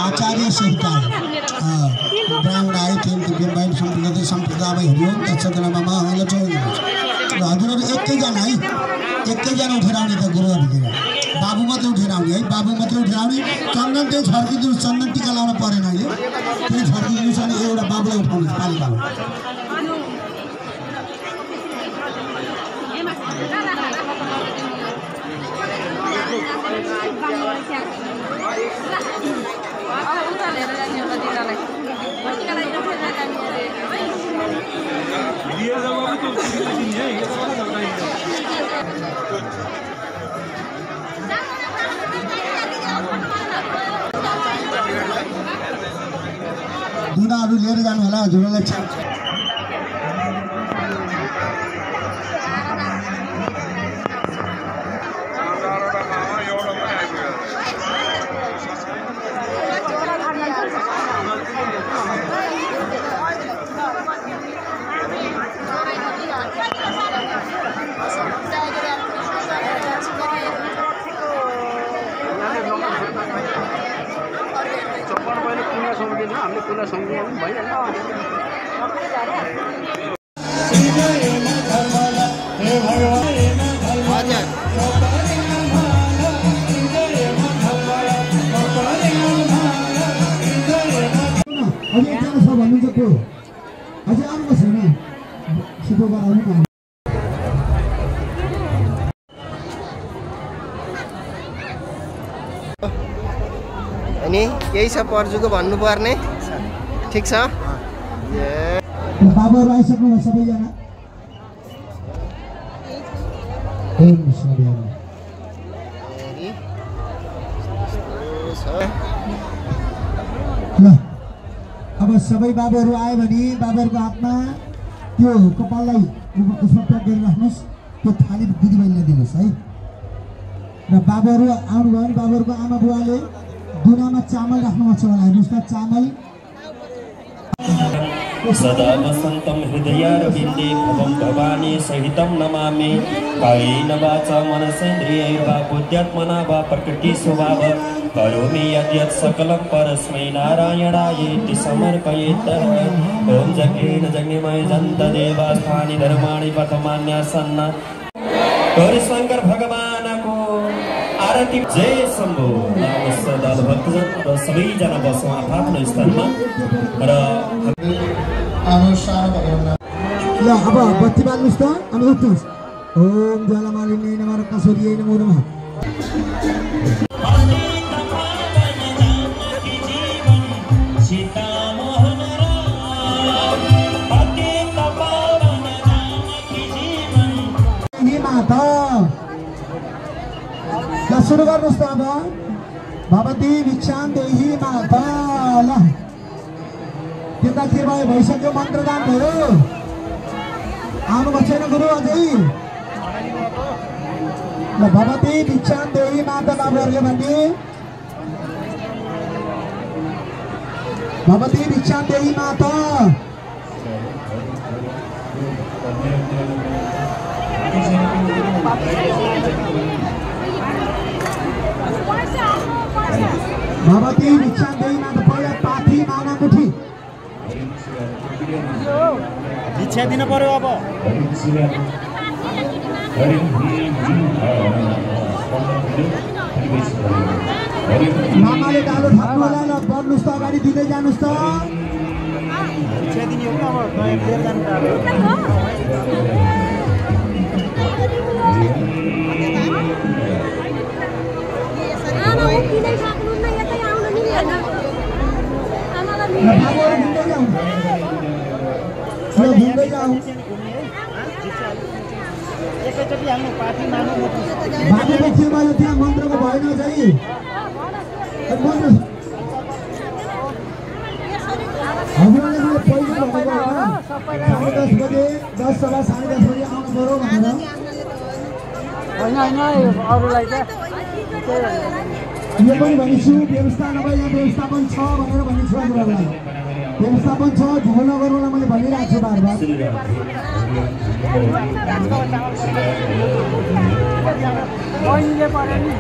आचार्य सहित ब्राह्मण आए थिए सम्प्रदाय हुनु तत्सदनमा हजुरहरू एकैजना है एकैजना उठेर आउने त गुरुहरूतिर बाबु मात्रै उठेर आउने है बाबु मात्रै उठेर आउने चन्दन त्यही छर्किदिनु चन्दन टीका लाउन परेन अहिले त्यही छर्किदिनु छ भने एउटा बाबुलाई उठाउनु पाली बाबु दुनाहरू लिएर जानु होला हजुरलाई हामीले पुरा सम्झिनु भइहाल्छ अनि यही छ पर्जुको भन्नुपर्ने ठीक छ बाबुहरू आइसक्नु भयो सबैजना ल अब सबै बाबुहरू आयो भने बाबुहरूको हातमा त्यो कपाललाई पुष्पपात गरिराख्नुहोस् त्यो थाली दिदीबहिनीलाई दिनुहोस् है र बाबुहरू आउनुभयो भने बाबुहरूको आमा बुवाले दुनामा चामल राख्नुहुन्छ होला हेर्नुहोस् त चामल सदा वसन्तं हृदयारविन्दे भवं भवानी सहितं नमामि कायेन वाचा मनसेन्द्रियैर्वा बुद्ध्यात्मना वा प्रकृतिस्वभाव करोमि यद्यत् सकलं परस्मै नारायणायेति समर्पयेत् ॐ जग्नेन जग्निमय जन्तदेवास्थानि धर्माणि पथमान्यासन्न गौरी शंकर भगवानको आरती जय शम्भो नाम सदा भक्तजन र सबैजना बसौँ आफ्नो स्थानमा र ल अब बत्ती बाल्नुहोस् त अनि उठ्नुहोस् ओम ज्वालामालिन्यै नमः कसुर्यै नमो नमः सुरु गर्नुहोस् त अब भवती भिक्षां देहि माता ल त्यता के भयो भइसक्यो मन्त्रदान भयो आउनुभएको छैन गुरु अझै ल भवती भिक्षां देहि माता बाबुहरूले भने भवती भिक्षां देहि माता भवती भिक्षां देहि माता पहिला पाथी माना मुठी भिक्षा दिन पर्यो अब मामाले डालो थाप्नु होला ल बढ्नुहोस् त अगाडि दिँदै जानुहोस् त भिक्षा दिने हो अब लिएर जानु एकैचोटि हाम्रो पार्टी मान्नु त्यहाँ मन्त्रको भएन चाहिँ हजुरले मैले पहिलो भनेको होइन 10:30 बजे 10 सवा 10:30 बजे आउनु पर्यो भनेर होइन अरूलाई त यो पनि भनिछु व्यवस्था नभए यहाँ व्यवस्थापन छ भनेर भनिछु हजुरहरूलाई व्यवस्थापन छ ढोल नगर्नुलाई मैले भनिरहेको छु बारबार बहिनीले पर्यो नि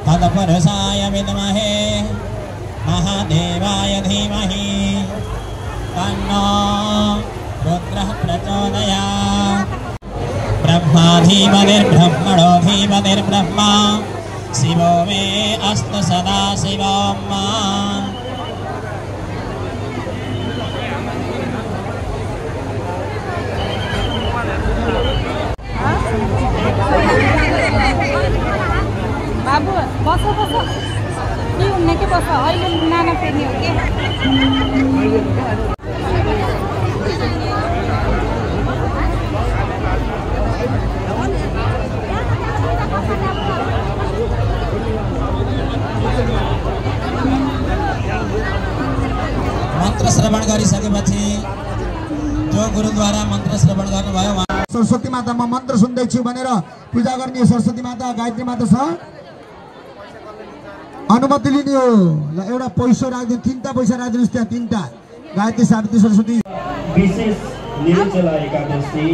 तत्पुरुषाय विद्महे महादेवाय धीमहि तन्नो रुद्रः प्रचोदयात्। ब्रह्माधिपतिर्ब्रह्मणो धीमतिर्ब्रह्मा शिवो मे अस्तु सदा शिवों बाबु बस बस के हुने के बस अहिले नाना फेर्ने हो के मन्त्र श्रवण गरिसकेपछि जो गुरुद्वारा मन्त्र श्रवण गर्नुभयो सरस्वती माता म मन्त्र सुन्दैछु भनेर पूजा गर्ने सरस्वती माता गायत्री माता छ अनुमति लिने हो ल एउटा पैसा राख्दिनु तीनटा पैसा राख्दिनुस् त्यहाँ तीनटा गायत्री सावित्री सरस्वती विशेष निर्जला एकादशी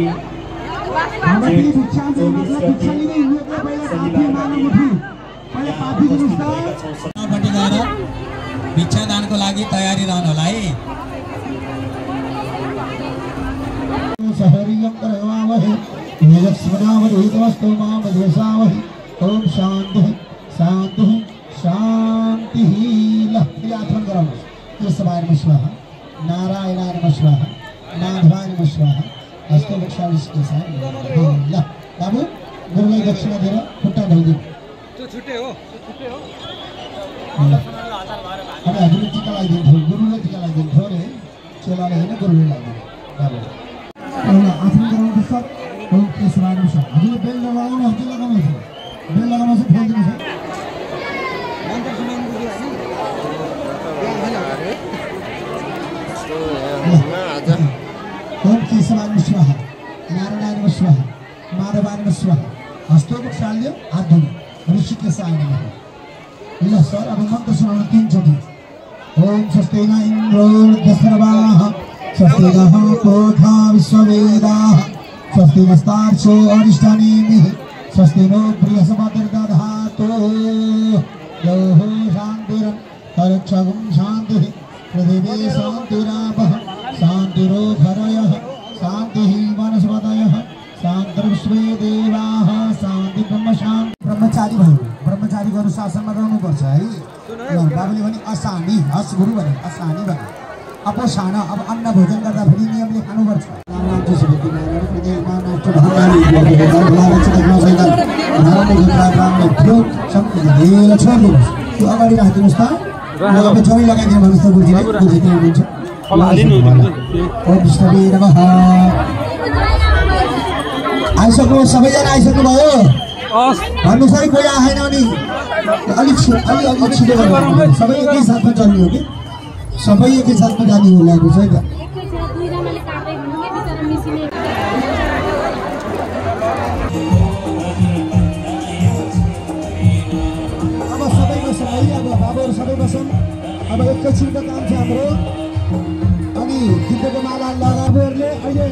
पट्टि गएर भिक्षादानको लागि तयारी रहनु होला है। ओम शांति शांति शांति आचरण गराउनुहोस्। केशवाय नमः स्वाहा नारायणाय नमः स्वाहा माधवाय नमः स्वाहा हस्तो बक्षालिस केशवाय ल बाबु गुरुलाई दक्षिणा दिएर खुट्टा धोइदिनु अब हजुरले टीका लगाइदिन्थ्यो गुरुलाई टीका लगाइदिन्थ्यो अरे चेलाले होइन गुरुले लगाइदिनु बाबु आचरण गराउनुपर्छ। ओम केशवाय नमः स्वाहा हजुरले बेल लगाउनु हजुर लगाउनुहोस् बेल लगाउनुहोस् खोलिदिनुहोस् ओम केशवाय नमः स्वाहा नारायणाय नमः स्वाहा माधवाय नमः स्वाहा हस्तोपक्षाल्य हात धुनु ऋषिकेशाय नमः। ल सर अब मन्त्र सुनाउनु तीनचोटि। ओम स्वस्ति न इन्द्रो वृद्धसर्वाः स्वस्ति नः पूर्वा विश्ववेदाः स्वस्ति नस्तार्क्ष्यो अरिष्टनेमिः स्वस्ति नो बृहस्पतिर्दधातु योः शान्तिरन्तरिक्षं शान्तिः पृथिवी शान्तिरापः शान्तिरोधरयः शान्तिः वनस्पतयः शान्तिर्विश्वे देवाः शान्ति ब्रह्मशान्ति। ब्रह्मचारी भयो ब्रह्मचारीको अनुशासनमा रहनुपर्छ है। बाबुले भने असानी हस गुरु भने असानी भने अपोषाण अब अन्न भोजन गर्दा फेरि नियमले खानुपर्छ। त्यो अगाडि राखिदिनुहोस् त जमी लगाइदिनु भन्नुहोस् त गुरुजीले गुरुजी त्यहाँ हुनुहुन्छ। ओम विष्णुवे नमः। आइसक्नु सबैजना आइसक्नुभयो भन्नुहोस् है कोही आएन भने अलिक छिटो गर्नु सबै एकै साथमा चल्ने हो कि सबै एकै साथमा जाने हो लाग्नु छ है त। अब सबै बसौँ है अब बाबुहरू सबै बसौँ। अब एकैछिनको काम छ हाम्रो अनि गीतको माला लगाबुहरूले अहिले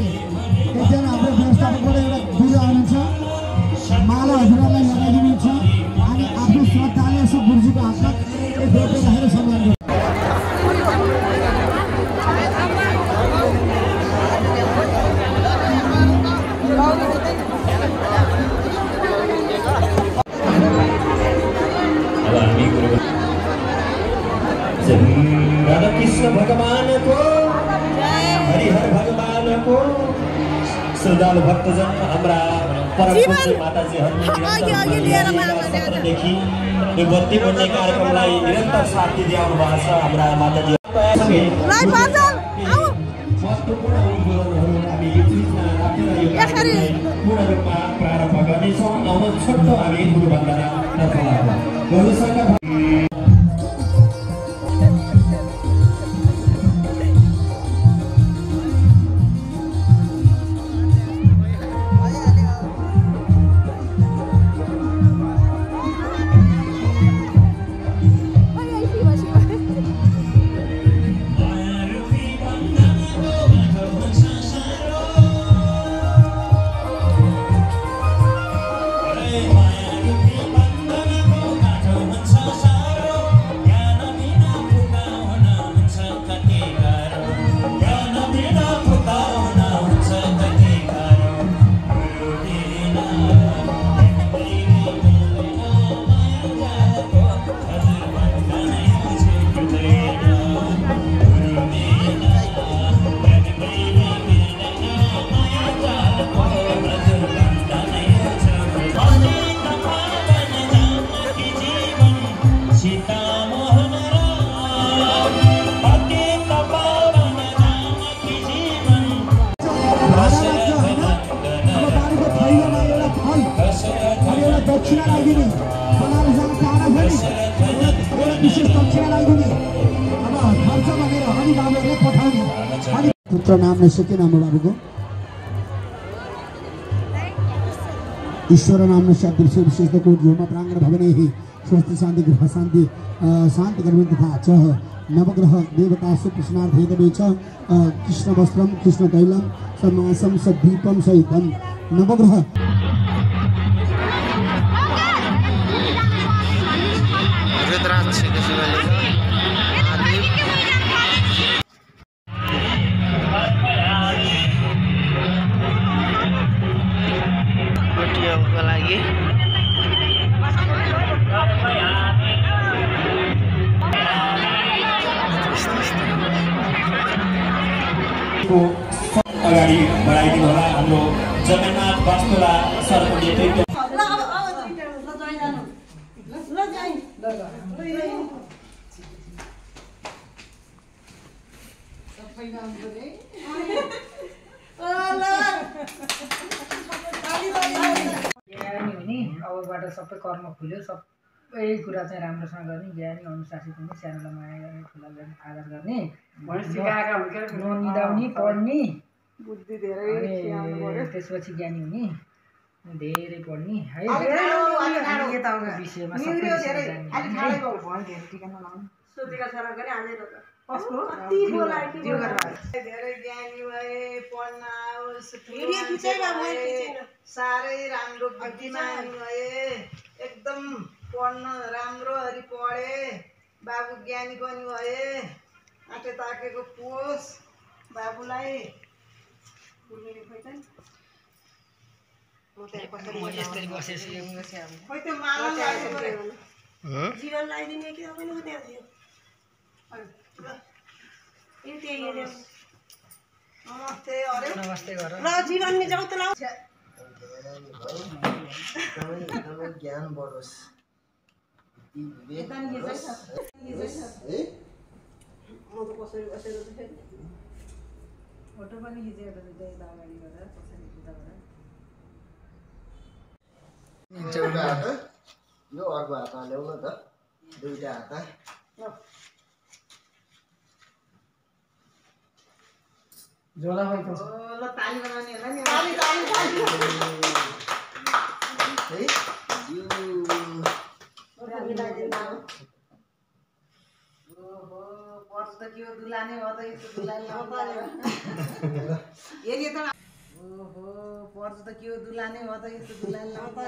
एकजना हाम्रो व्यवस्थापकबाट एउटा गुरु आउनुहुन्छ माला हजुरहरूलाई लगाइदिनुहुन्छ अनि आफ्नो श्रद्धाले यसो गुरुजीको हातमा एक ढोको राखेर सम्मान गर्नु। को श्रद्धालु भक्तजन हाम्रा परम पूज्य माताजीहरुदेखि यो बत्ती बन्ने कार्यक्रमलाई निरन्तर साथ दिँदै आउनु भएको छ हाम्रा माताजी महत्त्वपूर्ण उद्घाटनहरू हामी यो बीचमा राखेर यो कार्यक्रमलाई पूर्ण रूपमा प्रारम्भ गर्नेछौँ। आउनु छोटो हामी गुरु वन्दना तर्फ लागौँ। गौरीशंकर पुत्र नाम नसके नाम बाबुको ईश्वर नाम नशाब्द विशेषको जीवमा प्राङ्गण भवने स्वस्थ शान्ति गृह शान्ति शान्ति गर्मी तथा च नवग्रह देवता सुकृष्णार्थेदवे च कृष्ण वस्त्रम कृष्ण तैलम समासम सद्दीपम सहितम नवग्रह अगाडि बढाइदिनु होला हाम्रो जगन्नाथ वास्तुला सरको नेतृत्व अबबाट सबै कर्म खुल्यो सबै कुरा चाहिँ राम्रोसँग गर्ने ज्ञानी अनुशासित हुने सानोलाई माया गर्ने ठुलालाई आदर गर्ने ननिदाउने पढ्ने बुद्धि धेरै त्यसपछि ज्ञानी हुने धेरै पढ्ने है विषयमा धेरै ज्ञानी भए पढ्न साह्रै राम्रो बुद्धिमान भए एकदम पढ्न राम्रोहरी पढे बाबु ज्ञानी पनि भए आँटे ताकेको पोस बाबुलाई जीवन लगाइदिने कि नमस्ते गर जीवन में जाऊ त ज्ञान बढोस् फोटो पनि खिचेर अगाडि गरेर पछाडि एउटा हात यो अर्को हातमा ल्याउन त दुईटा हात जोला भएको छ ल ताली बनाउने होला नि है यो ओहो पर्छ त के हो दुलाने हो त यस्तो दुलाने हो त ओहो पर्छ त के हो दुलाने हो त यस्तो दुलाने हो त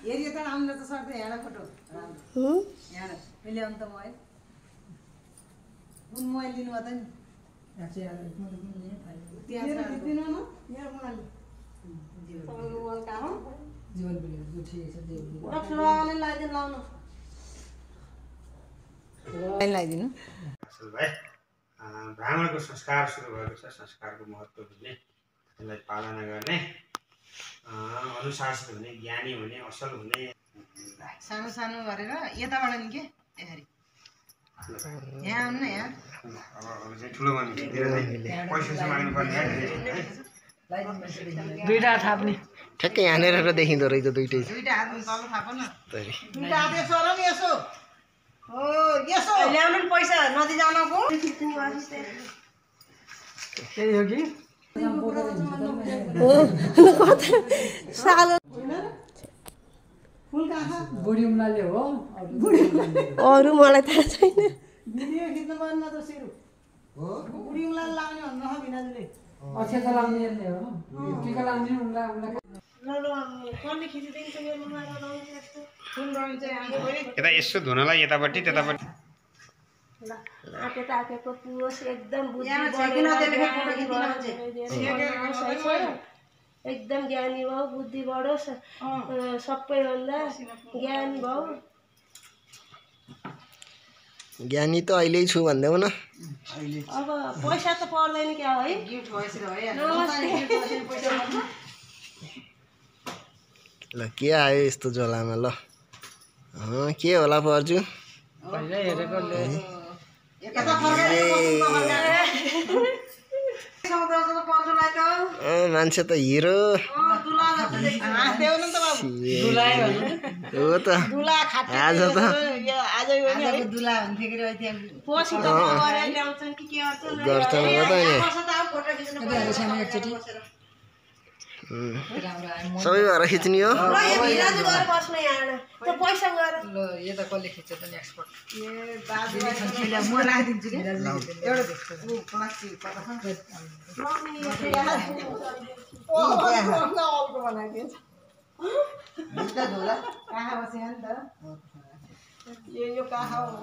हेरि त आउनु त सक्दै यहाँ फोटो राम्रो यहाँ मैले अन्त म है कुन मोबाइल दिनु भयो त नि लगाइदिनु ब्राह्मणको संस्कार सुरु भएको छ। संस्कारको महत्त्व बुझ्ने, त्यसलाई पालना गर्ने, अनुशासित हुने, ज्ञानी हुने, असल हुने। सानो सानो गरेर यताबाट नि के यसरी यहाँ आउनु न यहाँ अब चाहिँ ठुलो मान्छेतिर चाहिँ पैसा माग्नु पर्ने है। दुईटा थाप्ने ठ्याक्कै यहाँनिर देखिँदो रहेछ दुइटै दुईटा हात तल थाप न तरी दुईटा हात यसो र नि यसो हो यसो ल्याउनु नि पैसा नदी जानको त्यही हो कि फुल कहाँ बुढी उम्लाले हो अरू मलाई थाहा छैन। भिडियो खिच्नु पर्ने त सिरु हो बुढी उम्लाले लाग्ने भन्नु हो भिनाजुले अक्षता लाउने यसले हो टिका लाउने उम्ला उम्ला कसले खिचिदिन्छ मेरो मोबाइलमा लाउने यस्तो फुल रहन्छ यहाँ यता यसो धुनलाई यतापट्टि त्यतापट्टि आकेको पुरोस् एकदम बुद्धि एकदम ज्ञानी भाउ बुद्धि बढोस् सबैभन्दा ज्ञानी भाउ। ज्ञानी त अहिले छु भन्देऊ न। अब पैसा त पर्दैन क्या है गिफ्ट भएछ र ल के आयो यस्तो झोलामा ल के होला पर्जु पहिला हेरेकोले मान्छे त हिरो हो त आज त गर्छ हो त सबै भएर खिच्ने हो पैसा गएर ल यता कसले खिच्छ त एक्सपर्ट म राखिदिन्छु कि यो कहाँ हो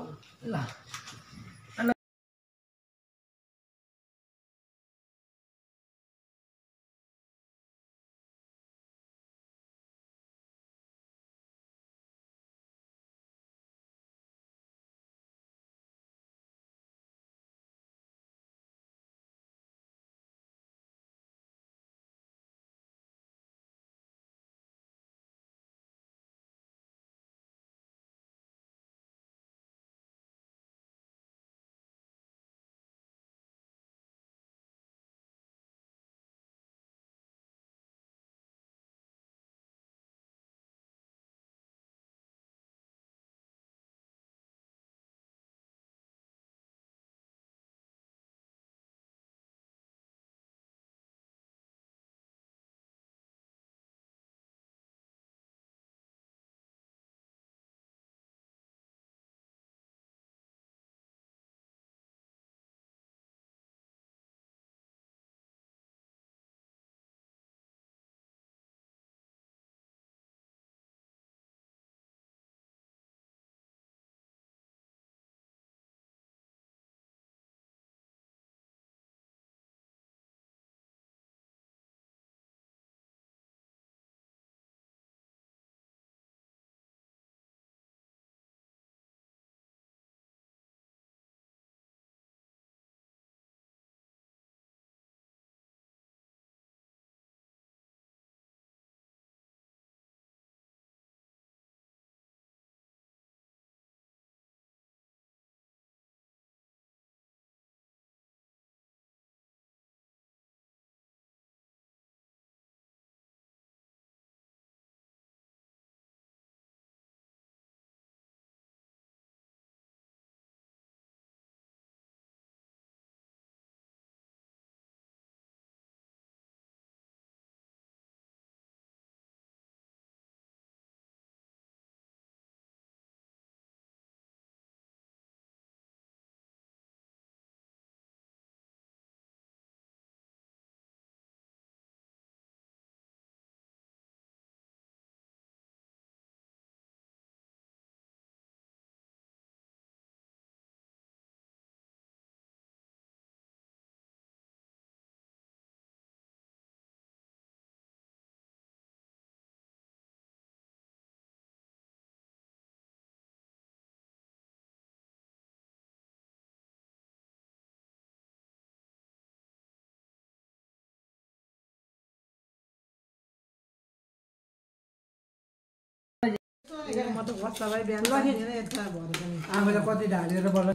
म त बस्दा भाइ बिहान यता भएर पनि आमाले कति ढालेर बल्ल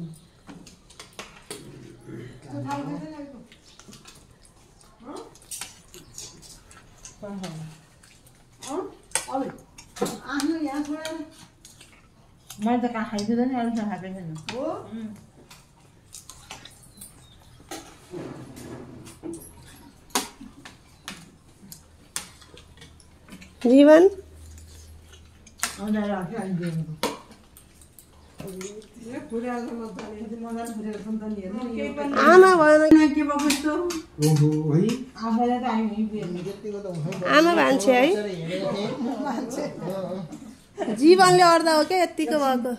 आफ्नो यहाँ छोडेर मैले त कहाँ खाइदिँदैन नि अरू खाएको छैन हो जीवन आमा भएन आमा भान्से है जीवनले अर्दा हो क्या यतिको भएको